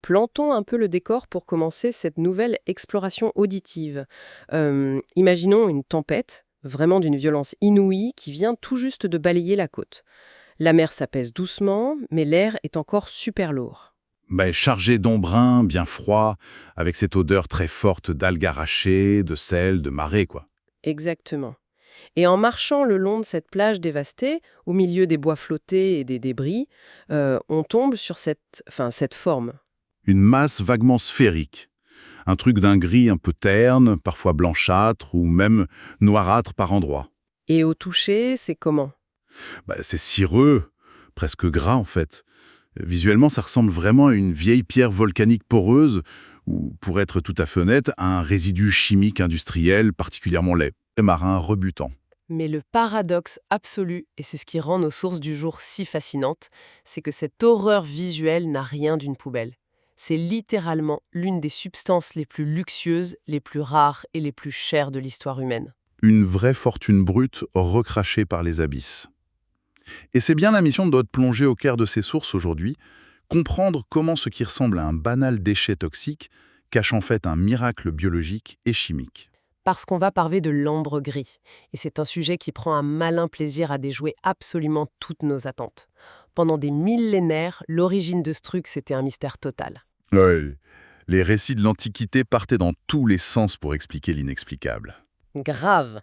plantons un peu le décor pour commencer cette nouvelle exploration auditive. Imaginons une tempête, vraiment d'une violence inouïe, qui vient tout juste de balayer la côte. La mer s'apaise doucement, mais l'air est encore super lourd. Chargé d'embrun, bien froid, avec cette odeur très forte d'algues arrachées, de sel, de marée, quoi. Exactement. Et en marchant le long de cette plage dévastée, au milieu des bois flottés et des débris, on tombe sur cette forme. Une masse vaguement sphérique. Un truc d'un gris un peu terne, parfois blanchâtre ou même noirâtre par endroits. Et au toucher, c'est comment? C'est cireux, presque gras en fait. Visuellement, ça ressemble vraiment à une vieille pierre volcanique poreuse, ou, pour être tout à fait honnête, à un résidu chimique industriel particulièrement laid, et marin rebutant. Mais le paradoxe absolu, et c'est ce qui rend nos sources du jour si fascinantes, c'est que cette horreur visuelle n'a rien d'une poubelle. C'est littéralement l'une des substances les plus luxueuses, les plus rares et les plus chères de l'histoire humaine. Une vraie fortune brute recrachée par les abysses. Et c'est bien la mission de notre plongée au cœur de ces sources aujourd'hui, comprendre comment ce qui ressemble à un banal déchet toxique cache en fait un miracle biologique et chimique. Parce qu'on va parler de l'ambre gris. Et c'est un sujet qui prend un malin plaisir à déjouer absolument toutes nos attentes. Pendant des millénaires, l'origine de ce truc, c'était un mystère total. Oui, les récits de l'Antiquité partaient dans tous les sens pour expliquer l'inexplicable. Grave.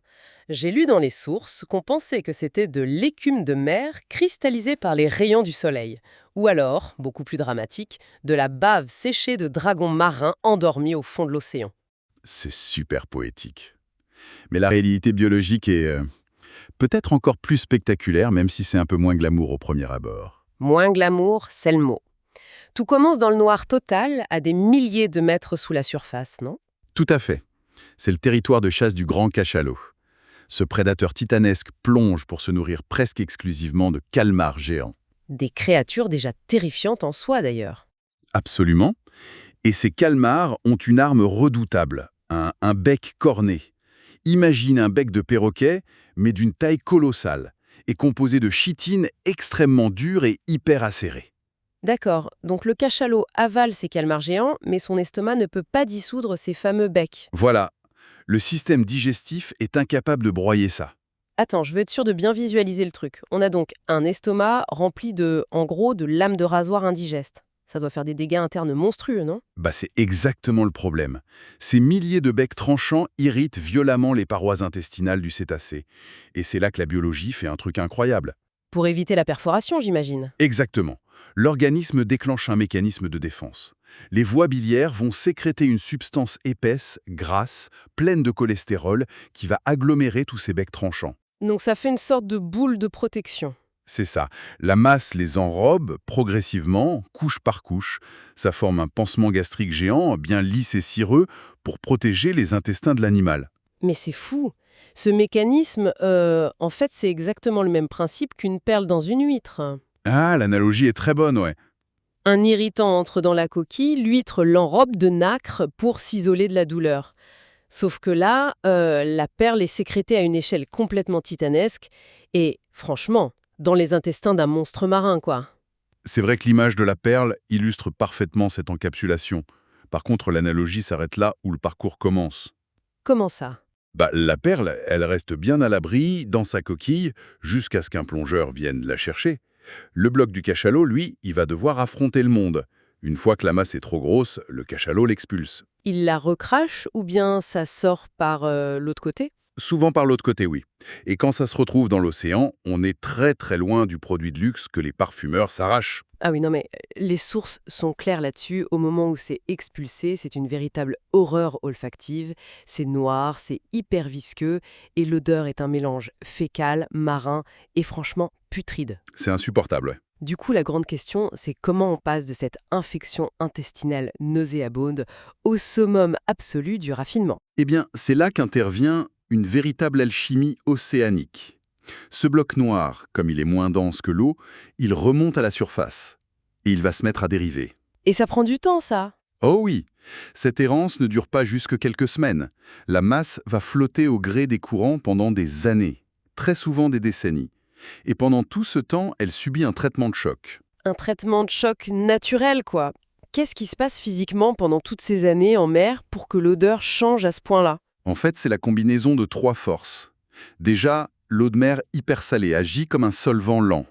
J'ai lu dans les sources qu'on pensait que c'était de l'écume de mer cristallisée par les rayons du soleil. Ou alors, beaucoup plus dramatique, de la bave séchée de dragons marins endormis au fond de l'océan. C'est super poétique. Mais la réalité biologique est peut-être encore plus spectaculaire, même si c'est un peu moins glamour au premier abord. Moins glamour, c'est le mot. Tout commence dans le noir total, à des milliers de mètres sous la surface, non? Tout à fait. C'est le territoire de chasse du grand cachalot. Ce prédateur titanesque plonge pour se nourrir presque exclusivement de calmars géants. Des créatures déjà terrifiantes en soi, d'ailleurs. Absolument. Et ces calmars ont une arme redoutable, un bec corné. Imagine un bec de perroquet, mais d'une taille colossale, et composé de chitine extrêmement dure et hyper acérée. D'accord, donc le cachalot avale ses calmars géants, mais son estomac ne peut pas dissoudre ces fameux becs. Voilà, le système digestif est incapable de broyer ça. Attends, je veux être sûr de bien visualiser le truc. On a donc un estomac rempli en gros, de lames de rasoir indigestes. Ça doit faire des dégâts internes monstrueux, non? C'est exactement le problème. Ces milliers de becs tranchants irritent violemment les parois intestinales du cétacé. Et c'est là que la biologie fait un truc incroyable. Pour éviter la perforation, j'imagine. Exactement. L'organisme déclenche un mécanisme de défense. Les voies biliaires vont sécréter une substance épaisse, grasse, pleine de cholestérol, qui va agglomérer tous ces becs tranchants. Donc ça fait une sorte de boule de protection. C'est ça. La masse les enrobe progressivement, couche par couche. Ça forme un pansement gastrique géant, bien lisse et cireux, pour protéger les intestins de l'animal. Mais c'est fou. Ce mécanisme, en fait, c'est exactement le même principe qu'une perle dans une huître. Ah, l'analogie est très bonne, ouais. Un irritant entre dans la coquille, l'huître l'enrobe de nacre pour s'isoler de la douleur. Sauf que là, la perle est sécrétée à une échelle complètement titanesque et, franchement, dans les intestins d'un monstre marin, quoi. C'est vrai que l'image de la perle illustre parfaitement cette encapsulation. Par contre, l'analogie s'arrête là où le parcours commence. Comment ça? La perle, elle reste bien à l'abri, dans sa coquille, jusqu'à ce qu'un plongeur vienne la chercher. Le bloc du cachalot, lui, il va devoir affronter le monde. Une fois que la masse est trop grosse, le cachalot l'expulse. Il la recrache ou bien ça sort par l'autre côté? Souvent par l'autre côté, oui. Et quand ça se retrouve dans l'océan, on est très très loin du produit de luxe que les parfumeurs s'arrachent. Ah oui, non mais les sources sont claires là-dessus. Au moment où c'est expulsé, c'est une véritable horreur olfactive. C'est noir, c'est hyper visqueux et l'odeur est un mélange fécal, marin et franchement putride. C'est insupportable, ouais. Du coup, la grande question, c'est comment on passe de cette infection intestinale nauséabonde au summum absolu du raffinement. Eh bien, c'est là qu'intervient une véritable alchimie océanique. Ce bloc noir, comme il est moins dense que l'eau, il remonte à la surface. Et il va se mettre à dériver. Et ça prend du temps, ça. Oh oui, cette errance ne dure pas jusque quelques semaines. La masse va flotter au gré des courants pendant des années, très souvent des décennies. Et pendant tout ce temps, elle subit un traitement de choc. Un traitement de choc naturel, quoi. qu'est-ce qui se passe physiquement pendant toutes ces années en mer pour que l'odeur change à ce point-là? En fait, c'est la combinaison de 3 forces. Déjà, l'eau de mer hyper salée agit comme un solvant lent.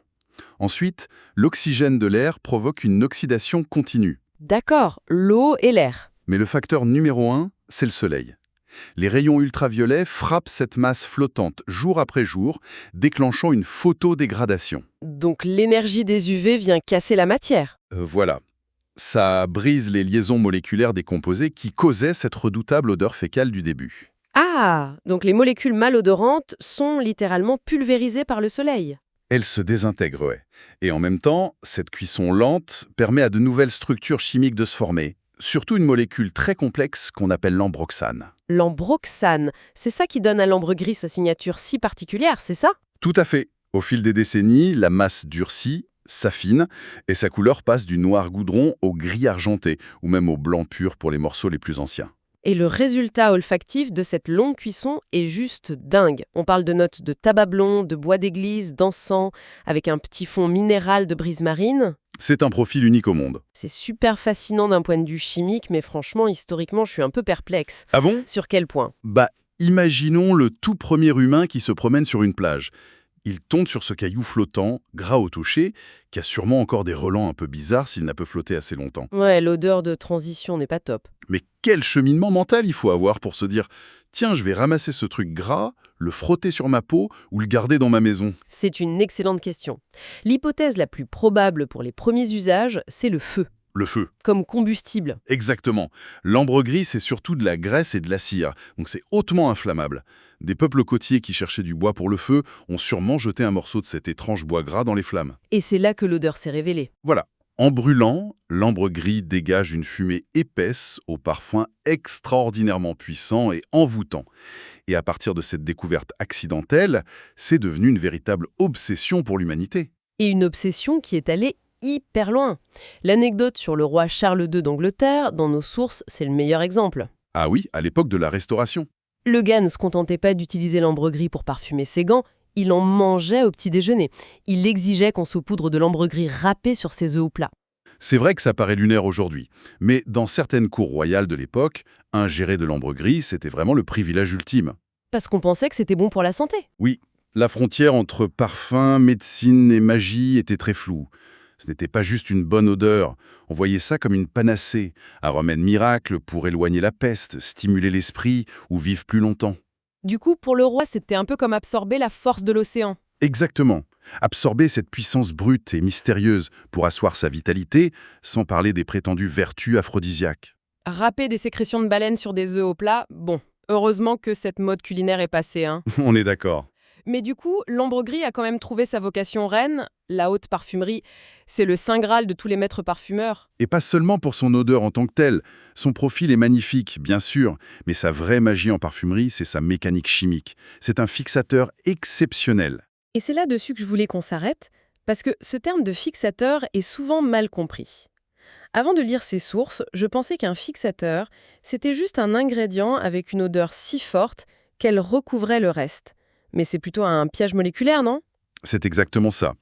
Ensuite, l'oxygène de l'air provoque une oxydation continue. D'accord, l'eau et l'air. Mais le facteur numéro 1, c'est le soleil. Les rayons ultraviolets frappent cette masse flottante jour après jour, déclenchant une photodégradation. Donc l'énergie des UV vient casser la matière. Voilà. Ça brise les liaisons moléculaires des composés qui causaient cette redoutable odeur fécale du début. Ah, donc les molécules malodorantes sont littéralement pulvérisées par le soleil. Elles se désintègrent, ouais. Et en même temps, cette cuisson lente permet à de nouvelles structures chimiques de se former, surtout une molécule très complexe qu'on appelle l'ambroxane. L'ambroxane, c'est ça qui donne à l'ambre gris sa signature si particulière, c'est ça? Tout à fait. Au fil des décennies, la masse durcit, s'affine, et sa couleur passe du noir goudron au gris argenté, ou même au blanc pur pour les morceaux les plus anciens. Et le résultat olfactif de cette longue cuisson est juste dingue. On parle de notes de tabac blond, de bois d'église, d'encens, avec un petit fond minéral de brise marine. C'est un profil unique au monde. C'est super fascinant d'un point de vue chimique, mais franchement, historiquement, je suis un peu perplexe. Ah bon? Sur quel point? Imaginons le tout premier humain qui se promène sur une plage. Il tombe sur ce caillou flottant, gras au toucher, qui a sûrement encore des relents un peu bizarres s'il n'a pas flotté assez longtemps. Ouais, l'odeur de transition n'est pas top. Mais quel cheminement mental il faut avoir pour se dire « Tiens, je vais ramasser ce truc gras, le frotter sur ma peau ou le garder dans ma maison ?» C'est une excellente question. L'hypothèse la plus probable pour les premiers usages, c'est le feu, Le feu. comme combustible. Exactement. L'ambre gris, c'est surtout de la graisse et de la cire, donc c'est hautement inflammable. Des peuples côtiers qui cherchaient du bois pour le feu ont sûrement jeté un morceau de cet étrange bois gras dans les flammes. Et c'est là que l'odeur s'est révélée. Voilà. En brûlant, l'ambre gris dégage une fumée épaisse au parfum extraordinairement puissant et envoûtant. Et à partir de cette découverte accidentelle, c'est devenu une véritable obsession pour l'humanité. Et une obsession qui est allée hyper loin. L'anecdote sur le roi Charles II d'Angleterre, dans nos sources, c'est le meilleur exemple. Ah oui, à l'époque de la Restauration. Le gars ne se contentait pas d'utiliser l'ambre gris pour parfumer ses gants, il en mangeait au petit déjeuner. Il exigeait qu'on saupoudre de l'ambre gris râpé sur ses œufs au plat. C'est vrai que ça paraît lunaire aujourd'hui, mais dans certaines cours royales de l'époque, ingérer de l'ambre gris, c'était vraiment le privilège ultime. Parce qu'on pensait que c'était bon pour la santé. Oui, la frontière entre parfum, médecine et magie était très floue. Ce n'était pas juste une bonne odeur, on voyait ça comme une panacée, un remède miracle pour éloigner la peste, stimuler l'esprit ou vivre plus longtemps. Du coup, pour le roi, c'était un peu comme absorber la force de l'océan. Exactement. Absorber cette puissance brute et mystérieuse pour asseoir sa vitalité, sans parler des prétendues vertus aphrodisiaques. Râper des sécrétions de baleine sur des œufs au plat, bon, heureusement que cette mode culinaire est passée, hein. On est d'accord. Mais du coup, l'ambre gris a quand même trouvé sa vocation reine. La haute parfumerie, c'est le saint graal de tous les maîtres parfumeurs. Et pas seulement pour son odeur en tant que telle. Son profil est magnifique, bien sûr, mais sa vraie magie en parfumerie, c'est sa mécanique chimique. C'est un fixateur exceptionnel. Et c'est là-dessus que je voulais qu'on s'arrête, parce que ce terme de fixateur est souvent mal compris. Avant de lire ces sources, je pensais qu'un fixateur, c'était juste un ingrédient avec une odeur si forte qu'elle recouvrait le reste. Mais c'est plutôt un piège moléculaire, non? C'est exactement ça.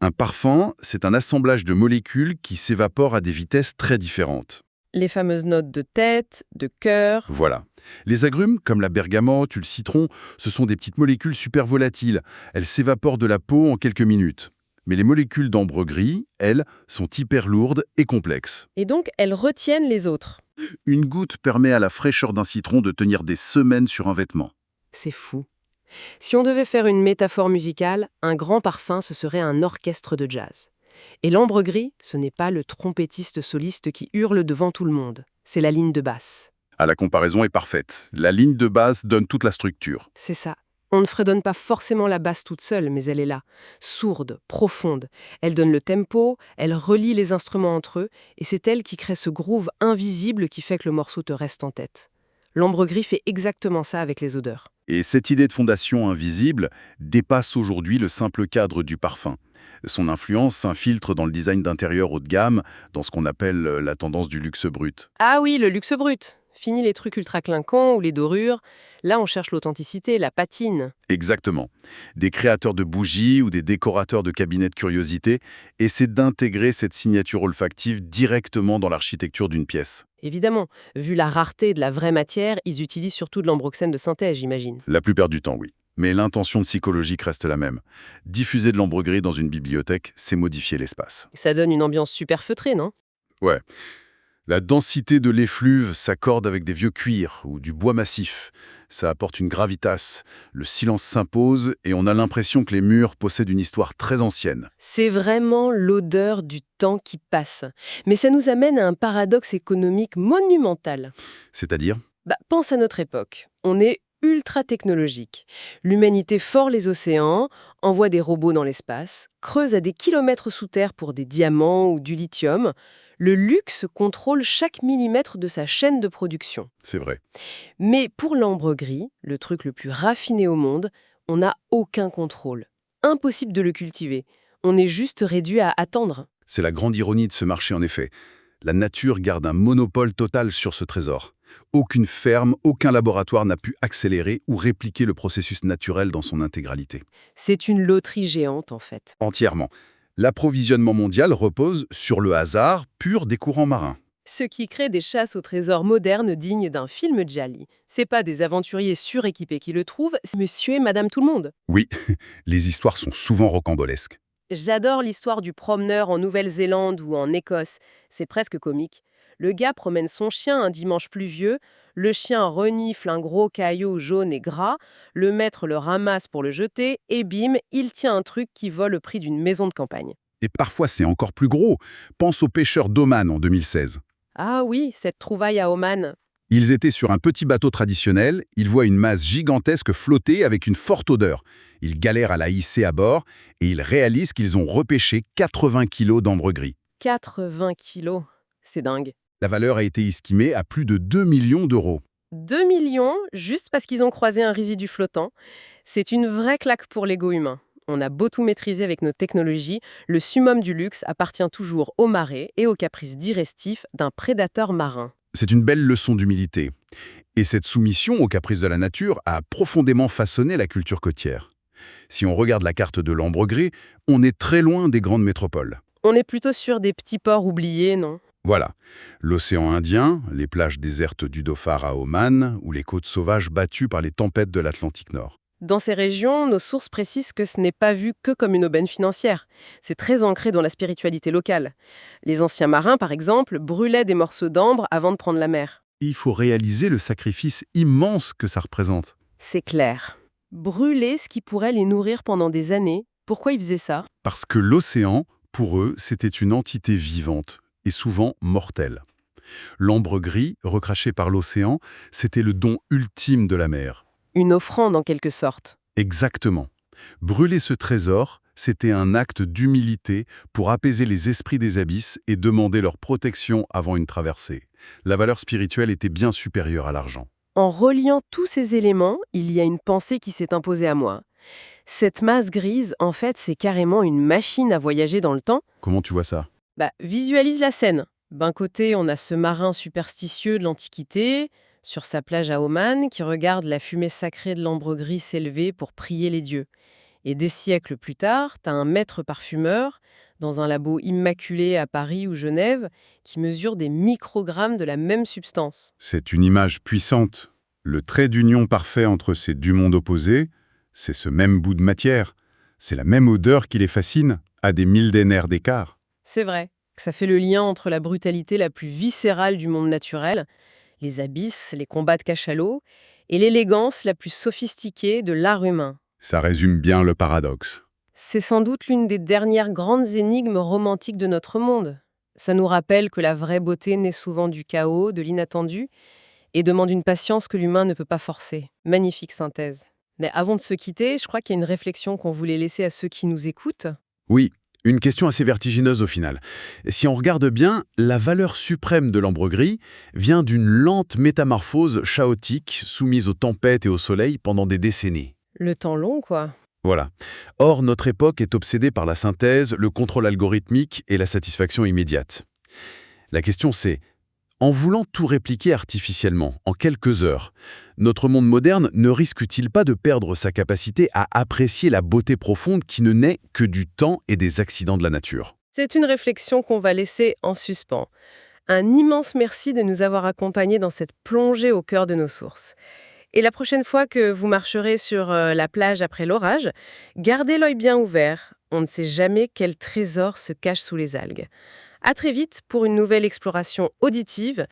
Un parfum, c'est un assemblage de molécules qui s'évaporent à des vitesses très différentes. Les fameuses notes de tête, de cœur. Voilà. Les agrumes, comme la bergamote ou le citron, ce sont des petites molécules super volatiles. Elles s'évaporent de la peau en quelques minutes. Mais les molécules d'ambre gris, elles, sont hyper lourdes et complexes. Et donc, elles retiennent les autres. Une goutte permet à la fraîcheur d'un citron de tenir des semaines sur un vêtement. C'est fou. Si on devait faire une métaphore musicale, un grand parfum, ce serait un orchestre de jazz. Et l'ambre gris, ce n'est pas le trompettiste soliste qui hurle devant tout le monde. C'est la ligne de basse. Ah, la comparaison est parfaite. La ligne de basse donne toute la structure. C'est ça. On ne fredonne pas forcément la basse toute seule, mais elle est là, sourde, profonde. Elle donne le tempo, elle relie les instruments entre eux, et c'est elle qui crée ce groove invisible qui fait que le morceau te reste en tête. L'ambre gris fait exactement ça avec les odeurs. Et cette idée de fondation invisible dépasse aujourd'hui le simple cadre du parfum. Son influence s'infiltre dans le design d'intérieur haut de gamme, dans ce qu'on appelle la tendance du luxe brut. Ah oui, le luxe brut. Fini les trucs ultra clinquants ou les dorures. Là, on cherche l'authenticité, la patine. Exactement. Des créateurs de bougies ou des décorateurs de cabinets de curiosité essaient d'intégrer cette signature olfactive directement dans l'architecture d'une pièce. Évidemment, vu la rareté de la vraie matière, ils utilisent surtout de l'ambroxène de synthèse, j'imagine. La plupart du temps, oui. Mais l'intention psychologique reste la même. Diffuser de l'ambre gris dans une bibliothèque, c'est modifier l'espace. Ça donne une ambiance super feutrée, non? Ouais. La densité de l'effluve s'accorde avec des vieux cuirs ou du bois massif. Ça apporte une gravitas. Le silence s'impose et on a l'impression que les murs possèdent une histoire très ancienne. C'est vraiment l'odeur du temps qui passe. Mais ça nous amène à un paradoxe économique monumental. C'est-à-dire? Pense à notre époque. On est ultra technologique. L'humanité fore les océans, envoie des robots dans l'espace, creuse à des kilomètres sous terre pour des diamants ou du lithium. Le luxe contrôle chaque millimètre de sa chaîne de production. C'est vrai. Mais pour l'ambre gris, le truc le plus raffiné au monde, on n'a aucun contrôle. Impossible de le cultiver. On est juste réduit à attendre. C'est la grande ironie de ce marché en effet. La nature garde un monopole total sur ce trésor. Aucune ferme, aucun laboratoire n'a pu accélérer ou répliquer le processus naturel dans son intégralité. C'est une loterie géante, en fait. Entièrement. L'approvisionnement mondial repose sur le hasard pur des courants marins. Ce qui crée des chasses au trésor modernes dignes d'un film Djali. C'est pas des aventuriers suréquipés qui le trouvent, c'est monsieur et madame tout le monde. Oui, les histoires sont souvent rocambolesques. J'adore l'histoire du promeneur en Nouvelle-Zélande ou en Écosse. C'est presque comique. Le gars promène son chien un dimanche pluvieux, le chien renifle un gros caillou jaune et gras, le maître le ramasse pour le jeter, et bim, il tient un truc qui vaut le prix d'une maison de campagne. Et parfois c'est encore plus gros. Pense aux pêcheurs d'Oman en 2016. Ah oui, cette trouvaille à Oman. Ils étaient sur un petit bateau traditionnel, ils voient une masse gigantesque flotter avec une forte odeur. Ils galèrent à la hisser à bord et ils réalisent qu'ils ont repêché 80 kilos d'ambre gris. 80 kilos, c'est dingue. La valeur a été estimée à plus de 2 millions d'euros. 2 millions, juste parce qu'ils ont croisé un résidu flottant. C'est une vraie claque pour l'ego humain. On a beau tout maîtriser avec nos technologies, le summum du luxe appartient toujours aux marées et aux caprices digestifs d'un prédateur marin. C'est une belle leçon d'humilité. Et cette soumission aux caprices de la nature a profondément façonné la culture côtière. Si on regarde la carte de l'ambre gris, on est très loin des grandes métropoles. On est plutôt sur des petits ports oubliés, non? Voilà, l'océan Indien, les plages désertes du Dhofar à Oman ou les côtes sauvages battues par les tempêtes de l'Atlantique Nord. Dans ces régions, nos sources précisent que ce n'est pas vu que comme une aubaine financière. C'est très ancré dans la spiritualité locale. Les anciens marins, par exemple, brûlaient des morceaux d'ambre avant de prendre la mer. Il faut réaliser le sacrifice immense que ça représente. C'est clair. Brûler ce qui pourrait les nourrir pendant des années, pourquoi ils faisaient ça? Parce que l'océan, pour eux, c'était une entité vivante et souvent mortelle. L'ambre gris, recraché par l'océan, c'était le don ultime de la mer. Une offrande en quelque sorte. Exactement. Brûler ce trésor, c'était un acte d'humilité pour apaiser les esprits des abysses et demander leur protection avant une traversée. La valeur spirituelle était bien supérieure à l'argent. En reliant tous ces éléments, il y a une pensée qui s'est imposée à moi. Cette masse grise, en fait, c'est carrément une machine à voyager dans le temps. Comment tu vois ça? Visualise la scène. D'un côté, on a ce marin superstitieux de l'Antiquité, sur sa plage à Oman, qui regarde la fumée sacrée de l'ambre gris s'élever pour prier les dieux. Et des siècles plus tard, t'as un maître parfumeur, dans un labo immaculé à Paris ou Genève, qui mesure des microgrammes de la même substance. C'est une image puissante. Le trait d'union parfait entre ces deux mondes opposés, c'est ce même bout de matière. C'est la même odeur qui les fascine, à des millénaires d'écart. C'est vrai, ça fait le lien entre la brutalité la plus viscérale du monde naturel, les abysses, les combats de cachalot, et l'élégance la plus sophistiquée de l'art humain. Ça résume bien le paradoxe. C'est sans doute l'une des dernières grandes énigmes romantiques de notre monde. Ça nous rappelle que la vraie beauté naît souvent du chaos, de l'inattendu, et demande une patience que l'humain ne peut pas forcer. Magnifique synthèse. Mais avant de se quitter, je crois qu'il y a une réflexion qu'on voulait laisser à ceux qui nous écoutent. Oui, une question assez vertigineuse au final. Si on regarde bien, la valeur suprême de l'ambre gris vient d'une lente métamorphose chaotique soumise aux tempêtes et au soleil pendant des décennies. Le temps long, quoi. Voilà. Or, notre époque est obsédée par la synthèse, le contrôle algorithmique et la satisfaction immédiate. La question c'est, En voulant tout répliquer artificiellement, en quelques heures, notre monde moderne ne risque-t-il pas de perdre sa capacité à apprécier la beauté profonde qui ne naît que du temps et des accidents de la nature? C'est une réflexion qu'on va laisser en suspens. Un immense merci de nous avoir accompagnés dans cette plongée au cœur de nos sources. Et la prochaine fois que vous marcherez sur la plage après l'orage, gardez l'œil bien ouvert. On ne sait jamais quel trésor se cache sous les algues. À très vite pour une nouvelle exploration auditive